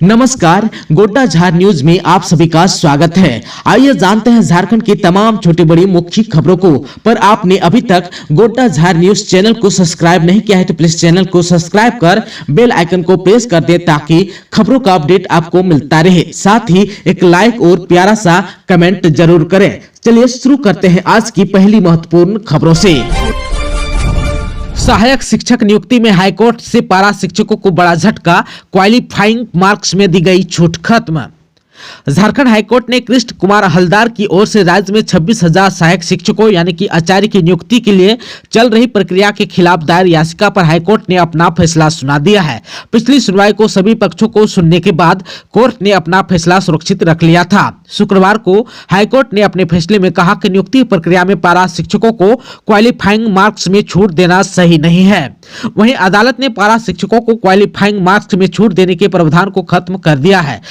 नमस्कार, गोड्डा झार न्यूज में आप सभी का स्वागत है। आइए जानते हैं झारखंड की तमाम छोटी बड़ी मुख्य खबरों को। पर आपने अभी तक गोड्डा झार न्यूज चैनल को सब्सक्राइब नहीं किया है तो प्लीज चैनल को सब्सक्राइब कर बेल आइकन को प्रेस कर दे ताकि खबरों का अपडेट आपको मिलता रहे। साथ ही एक लाइक और प्यारा सा कमेंट जरूर करें। चलिए शुरू करते हैं आज की पहली महत्वपूर्ण खबरों से। सहायक शिक्षक नियुक्ति में हाईकोर्ट से पारा शिक्षकों को बड़ा झटका, क्वालिफाइंग मार्क्स में दी गई छूट खत्म। झारखंड हाईकोर्ट ने कृष्ण कुमार हलदार की ओर से राज्य में 26,000 सहायक शिक्षकों यानी कि आचार्य की नियुक्ति के लिए चल रही प्रक्रिया के खिलाफ दायर याचिका पर हाईकोर्ट ने अपना फैसला सुना दिया है। पिछली सुनवाई को सभी पक्षों को सुनने के बाद कोर्ट ने अपना फैसला सुरक्षित रख लिया था। शुक्रवार को हाईकोर्ट ने अपने फैसले में कहा कि नियुक्ति प्रक्रिया में पारा शिक्षकों को क्वालिफाइंग मार्क्स में छूट देना सही नहीं है। वहीं अदालत ने पारा शिक्षकों को क्वालिफाइंग मार्क्स में छूट देने के प्रावधान को खत्म कर दिया है।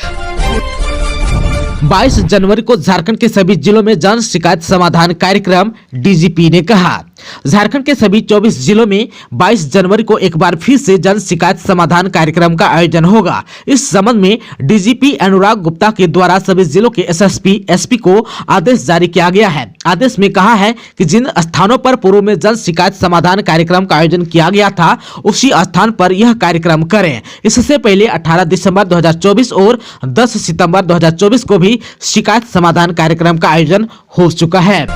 22 जनवरी को झारखंड के सभी जिलों में जन शिकायत समाधान कार्यक्रम, डीजीपी ने कहा। झारखंड के सभी 24 जिलों में 22 जनवरी को एक बार फिर से जन शिकायत समाधान कार्यक्रम का आयोजन होगा। इस संबंध में डीजीपी अनुराग गुप्ता के द्वारा सभी जिलों के एसएसपी, एसपी को आदेश जारी किया गया है। आदेश में कहा है कि जिन स्थानों पर पूर्व में जन शिकायत समाधान कार्यक्रम का आयोजन किया गया था उसी स्थान पर यह कार्यक्रम करें। इससे पहले 18 दिसंबर 2024 और 10 सितंबर 2024 को भी शिकायत समाधान कार्यक्रम का आयोजन हो चुका है।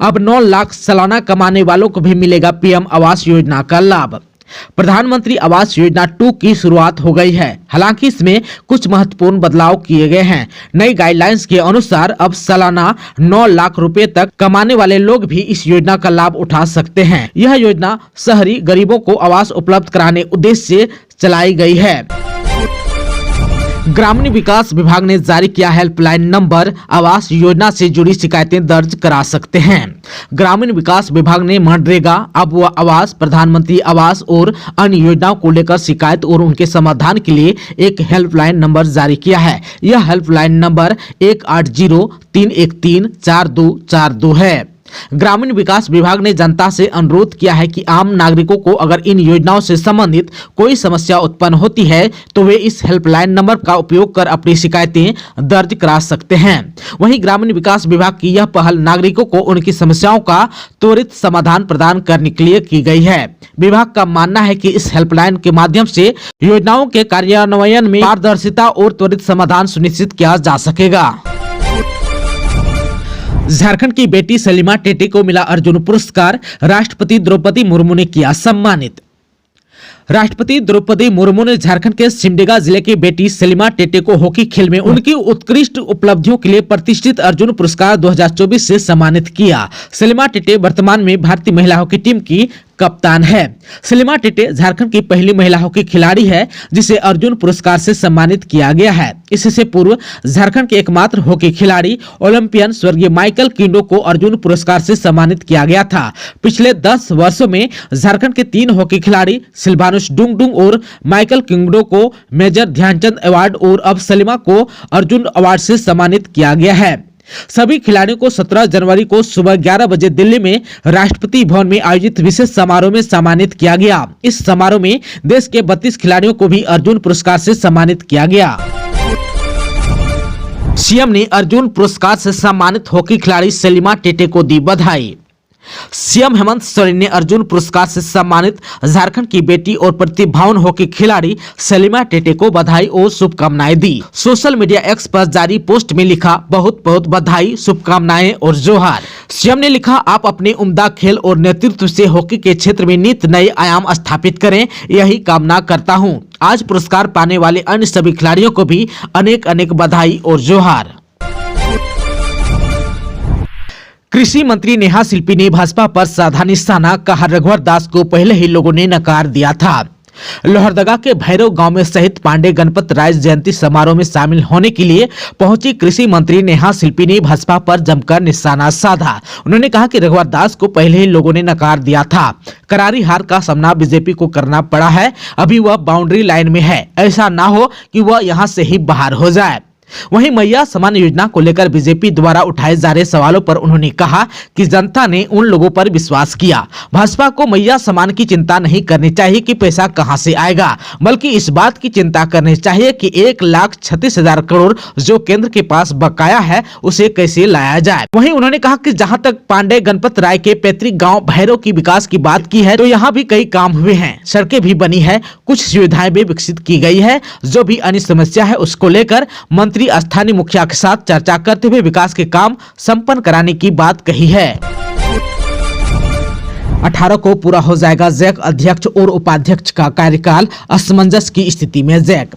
अब 9 लाख सालाना कमाने वालों को भी मिलेगा पीएम आवास योजना का लाभ। प्रधानमंत्री आवास योजना 2 की शुरुआत हो गई है। हालांकि इसमें कुछ महत्वपूर्ण बदलाव किए गए हैं। नई गाइडलाइंस के अनुसार अब सालाना 9 लाख रुपए तक कमाने वाले लोग भी इस योजना का लाभ उठा सकते हैं। यह योजना शहरी गरीबों को आवास उपलब्ध कराने उद्देश्य से चलाई गई है। ग्रामीण विकास विभाग ने जारी किया हेल्पलाइन नंबर, आवास योजना से जुड़ी शिकायतें दर्ज करा सकते हैं। ग्रामीण विकास विभाग ने मनरेगा, आवास, प्रधानमंत्री आवास और अन्य योजनाओं को लेकर शिकायत और उनके समाधान के लिए एक हेल्पलाइन नंबर जारी किया है। यह हेल्पलाइन नंबर 180-313-4242 है। ग्रामीण विकास विभाग ने जनता से अनुरोध किया है कि आम नागरिकों को अगर इन योजनाओं से संबंधित कोई समस्या उत्पन्न होती है तो वे इस हेल्पलाइन नंबर का उपयोग कर अपनी शिकायतें दर्ज करा सकते हैं। वहीं ग्रामीण विकास विभाग की यह पहल नागरिकों को उनकी समस्याओं का त्वरित समाधान प्रदान करने के लिए की गई है। विभाग का मानना है कि इस हेल्पलाइन के माध्यम से योजनाओं के कार्यान्वयन में पारदर्शिता और त्वरित समाधान सुनिश्चित किया जा सकेगा। झारखंड की बेटी सलीमा टेटे को मिला अर्जुन पुरस्कार, राष्ट्रपति द्रौपदी मुर्मू ने किया सम्मानित। राष्ट्रपति द्रौपदी मुर्मू ने झारखंड के सिमडेगा जिले की बेटी सलीमा टेटे को हॉकी खेल में उनकी उत्कृष्ट उपलब्धियों के लिए प्रतिष्ठित अर्जुन पुरस्कार 2024 से सम्मानित किया। सलीमा टेटे वर्तमान में भारतीय महिला हॉकी टीम की कप्तान है। सलीमा टेटे झारखंड की पहली महिला हॉकी खिलाड़ी है जिसे अर्जुन पुरस्कार से सम्मानित किया गया है। इससे पूर्व झारखंड के एकमात्र हॉकी खिलाड़ी ओलंपियन स्वर्गीय माइकल किंडो को अर्जुन पुरस्कार से सम्मानित किया गया था। पिछले 10 वर्षों में झारखंड के 3 हॉकी खिलाड़ी सिल्वानुस डुंगडुंग और माइकल किंडो को मेजर ध्यानचंद अवार्ड और अब सलीमा को अर्जुन अवार्ड से सम्मानित किया गया है। सभी खिलाड़ियों को 17 जनवरी को सुबह 11 बजे दिल्ली में राष्ट्रपति भवन में आयोजित विशेष समारोह में सम्मानित किया गया। इस समारोह में देश के 32 खिलाड़ियों को भी अर्जुन पुरस्कार से सम्मानित किया गया। सीएम ने अर्जुन पुरस्कार से सम्मानित हॉकी खिलाड़ी सलीमा टेटे को दी बधाई। सीएम हेमंत सोरेन ने अर्जुन पुरस्कार से सम्मानित झारखंड की बेटी और प्रतिभावान हॉकी खिलाड़ी सलीमा टेटे को बधाई और शुभकामनाएं दी। सोशल मीडिया एक्स पर जारी पोस्ट में लिखा, बहुत बहुत बधाई, शुभकामनाएं और जोहार। सीएम ने लिखा, आप अपने उम्दा खेल और नेतृत्व से हॉकी के क्षेत्र में नित नए आयाम स्थापित करें, यही कामना करता हूं। आज पुरस्कार पाने वाले अन्य सभी खिलाड़ियों को भी अनेक अनेक बधाई और जोहार। कृषि मंत्री नेहा शिल्पी ने भाजपा पर साधा निशाना, कहा रघुवर दास को पहले ही लोगों ने नकार दिया था। लोहरदगा के भैरव गांव में शहीद पांडे गणपत राय जयंती समारोह में शामिल होने के लिए पहुंची कृषि मंत्री नेहा शिल्पी ने भाजपा पर जमकर निशाना साधा। उन्होंने कहा कि रघुवर दास को पहले ही लोगों ने नकार दिया था। करारी हार का सामना बीजेपी को करना पड़ा है। अभी वह बाउंड्री लाइन में है, ऐसा ना हो कि वह यहां से ही बाहर हो जाए। वहीं मैया समान योजना को लेकर बीजेपी द्वारा उठाए जा रहे सवालों पर उन्होंने कहा कि जनता ने उन लोगों पर विश्वास किया। भाजपा को मैया समान की चिंता नहीं करनी चाहिए कि पैसा कहां से आएगा, बल्कि इस बात की चिंता करनी चाहिए कि 1,36,000 करोड़ जो केंद्र के पास बकाया है उसे कैसे लाया जाए। वहीं उन्होंने कहा कि जहां तक पांडे गणपत राय के पैतृक गाँव भैरव की विकास की बात की है तो यहाँ भी कई काम हुए हैं, सड़कें भी बनी है, कुछ सुविधाएं भी विकसित की गई है। जो भी अन्य समस्या है उसको लेकर मंत्री स्थानीय मुखिया के साथ चर्चा करते हुए विकास के काम संपन्न कराने की बात कही है। 18 को पूरा हो जाएगा जैक अध्यक्ष और उपाध्यक्ष का कार्यकाल, असमंजस की स्थिति में जैक।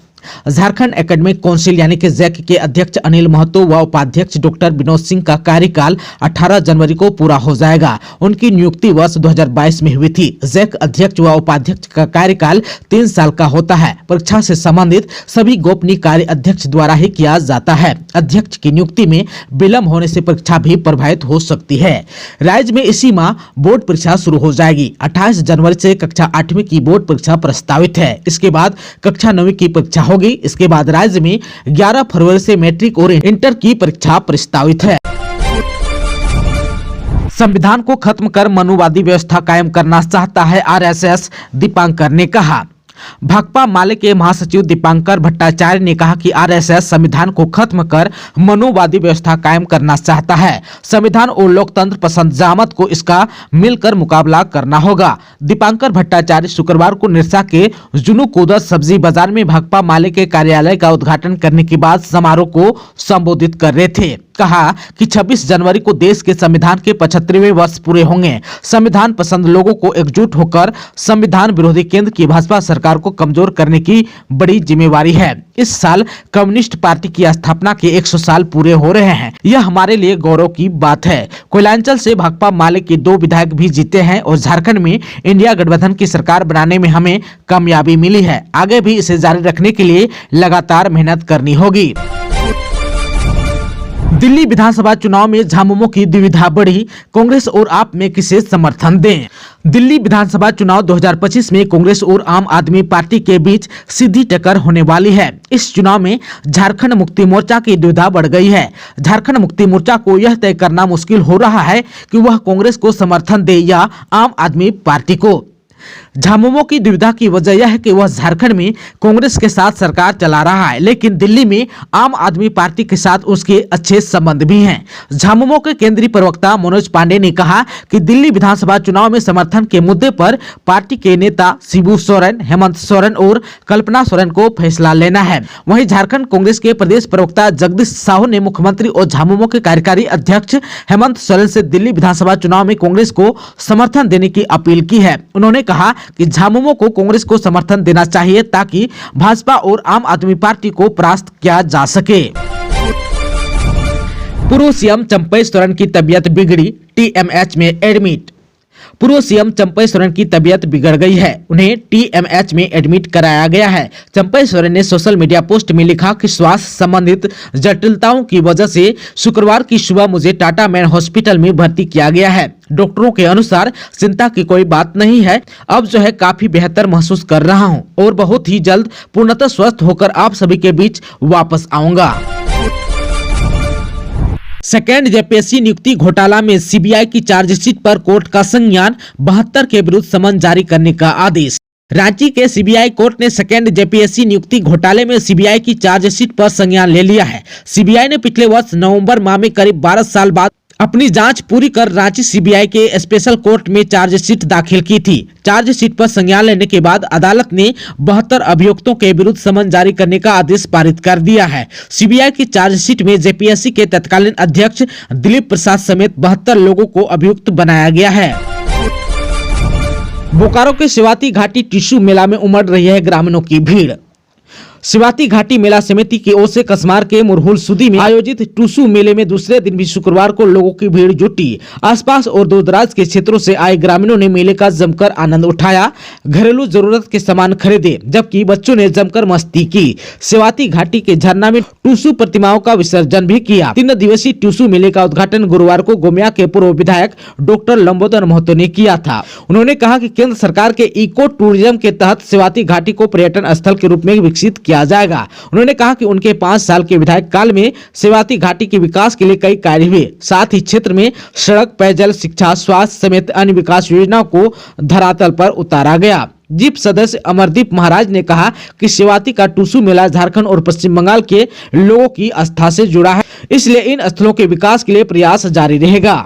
झारखंड एकेडमिक काउंसिल यानी कि जैक के अध्यक्ष अनिल महतो व उपाध्यक्ष डॉक्टर विनोद सिंह का कार्यकाल 18 जनवरी को पूरा हो जाएगा। उनकी नियुक्ति वर्ष 2022 में हुई थी। जैक अध्यक्ष व उपाध्यक्ष का कार्यकाल 3 साल का होता है। परीक्षा से संबंधित सभी गोपनीय कार्य अध्यक्ष द्वारा ही किया जाता है। अध्यक्ष की नियुक्ति में विलंब होने से परीक्षा भी प्रभावित हो सकती है। राज्य में इसी माह बोर्ड परीक्षा शुरू हो जाएगी। 28 जनवरी से कक्षा 8वीं की बोर्ड परीक्षा प्रस्तावित है। इसके बाद कक्षा 9वीं की परीक्षा होगी। इसके बाद राज्य में 11 फरवरी से मैट्रिक और इंटर की परीक्षा प्रस्तावित है। संविधान को खत्म कर मनुवादी व्यवस्था कायम करना चाहता है आरएसएस, दीपांकर ने कहा। भाकपा माले के महासचिव दीपांकर भट्टाचार्य ने कहा कि आरएसएस संविधान को खत्म कर मनुवादी व्यवस्था कायम करना चाहता है। संविधान और लोकतंत्र पसंद जामत को इसका मिलकर मुकाबला करना होगा। दीपांकर भट्टाचार्य शुक्रवार को निरसा के जुनू कोदर सब्जी बाजार में भाकपा माले के कार्यालय का उद्घाटन करने के बाद समारोह को संबोधित कर रहे थे। कहा कि 26 जनवरी को देश के संविधान के 75वें वर्ष पूरे होंगे। संविधान पसंद लोगों को एकजुट होकर संविधान विरोधी केंद्र की भाजपा सरकार को कमजोर करने की बड़ी जिम्मेवारी है। इस साल कम्युनिस्ट पार्टी की स्थापना के 100 साल पूरे हो रहे हैं। यह हमारे लिए गौरव की बात है। कोयलांचल से भाकपा माले के 2 विधायक भी जीते हैं और झारखंड में इंडिया गठबंधन की सरकार बनाने में हमें कामयाबी मिली है। आगे भी इसे जारी रखने के लिए लगातार मेहनत करनी होगी। दिल्ली विधानसभा चुनाव में झामुमो की दुविधा बढ़ी, कांग्रेस और आप में किसे समर्थन दें। दिल्ली विधानसभा चुनाव 2025 में कांग्रेस और आम आदमी पार्टी के बीच सीधी टक्कर होने वाली है। इस चुनाव में झारखंड मुक्ति मोर्चा की दुविधा बढ़ गई है। झारखंड मुक्ति मोर्चा को यह तय करना मुश्किल हो रहा है कि वह कांग्रेस को समर्थन दे या आम आदमी पार्टी को। झामुमो की दुविधा की वजह यह है कि वह झारखंड में कांग्रेस के साथ सरकार चला रहा है, लेकिन दिल्ली में आम आदमी पार्टी के साथ उसके अच्छे संबंध भी हैं। झामुमो के केंद्रीय प्रवक्ता मनोज पांडे ने कहा कि दिल्ली विधानसभा चुनाव में समर्थन के मुद्दे पर पार्टी के नेता शिबू सोरेन, हेमंत सोरेन और कल्पना सोरेन को फैसला लेना है। वहीं झारखंड कांग्रेस के प्रदेश प्रवक्ता जगदीश साहू ने मुख्यमंत्री और झामुमो के कार्यकारी अध्यक्ष हेमंत सोरेन से दिल्ली विधानसभा चुनाव में कांग्रेस को समर्थन देने की अपील की है। उन्होंने कहा कि झामुमो को कांग्रेस को समर्थन देना चाहिए ताकि भाजपा और आम आदमी पार्टी को परास्त किया जा सके। पूर्व सीएम चंपई सोरेन की तबीयत बिगड़ी, टीएमएच में एडमिट। पूर्व सीएम चंपई सोरेन की तबीयत बिगड़ गई है, उन्हें टीएमएच में एडमिट कराया गया है। चंपई सोरेन ने सोशल मीडिया पोस्ट में लिखा कि स्वास्थ्य संबंधित जटिलताओं की वजह से शुक्रवार की सुबह मुझे टाटा मैन हॉस्पिटल में भर्ती किया गया है। डॉक्टरों के अनुसार चिंता की कोई बात नहीं है। अब जो है काफी बेहतर महसूस कर रहा हूं और बहुत ही जल्द पूर्णतः स्वस्थ होकर आप सभी के बीच वापस आऊंगा। सेकेंड जेपीएससी नियुक्ति घोटाला में सीबीआई की चार्जशीट पर कोर्ट का संज्ञान, 72 के विरुद्ध समन जारी करने का आदेश। रांची के सीबीआई कोर्ट ने सेकेंड जेपीएससी नियुक्ति घोटाले में सीबीआई की चार्जशीट पर संज्ञान ले लिया है। सीबीआई ने पिछले वर्ष नवंबर माह में करीब 12 साल बाद अपनी जांच पूरी कर रांची सीबीआई के स्पेशल कोर्ट में चार्जशीट दाखिल की थी। चार्जशीट पर संज्ञान लेने के बाद अदालत ने 72 अभियुक्तों के विरुद्ध समन जारी करने का आदेश पारित कर दिया है। सीबीआई की चार्जशीट में जेपीएससी के तत्कालीन अध्यक्ष दिलीप प्रसाद समेत 72 लोगों को अभियुक्त बनाया गया है। बोकारो के शिवाती घाटी टिश्यू मेला में उमड़ रही है ग्रामीणों की भीड़। शिवाती घाटी मेला समिति की ओर से कसमार के मुरहुल सुदी में आयोजित टूसू मेले में दूसरे दिन भी शुक्रवार को लोगों की भीड़ जुटी। आसपास और दूर दराज के क्षेत्रों से आए ग्रामीणों ने मेले का जमकर आनंद उठाया, घरेलू जरूरत के सामान खरीदे, जबकि बच्चों ने जमकर मस्ती की। शिवाती घाटी के झरना में टूसू प्रतिमाओं का विसर्जन भी किया। 3 दिवसीय टूसू मेले का उद्घाटन गुरुवार को गोमिया के पूर्व विधायक डॉक्टर लंबोदर महतो ने किया था। उन्होंने कहा कि केंद्र सरकार के इको टूरिज्म के तहत शिवाती घाटी को पर्यटन स्थल के रूप में विकसित किया जाएगा। उन्होंने कहा कि उनके 5 साल के विधायक काल में सेवाती घाटी के विकास के लिए कई कार्य हुए, साथ ही क्षेत्र में सड़क, पेयजल, शिक्षा, स्वास्थ्य समेत अन्य विकास योजनाओं को धरातल पर उतारा गया। जीप सदस्य अमरदीप महाराज ने कहा कि सेवाती का टूसू मेला झारखंड और पश्चिम बंगाल के लोगों की आस्था से जुड़ा है, इसलिए इन स्थलों के विकास के लिए प्रयास जारी रहेगा।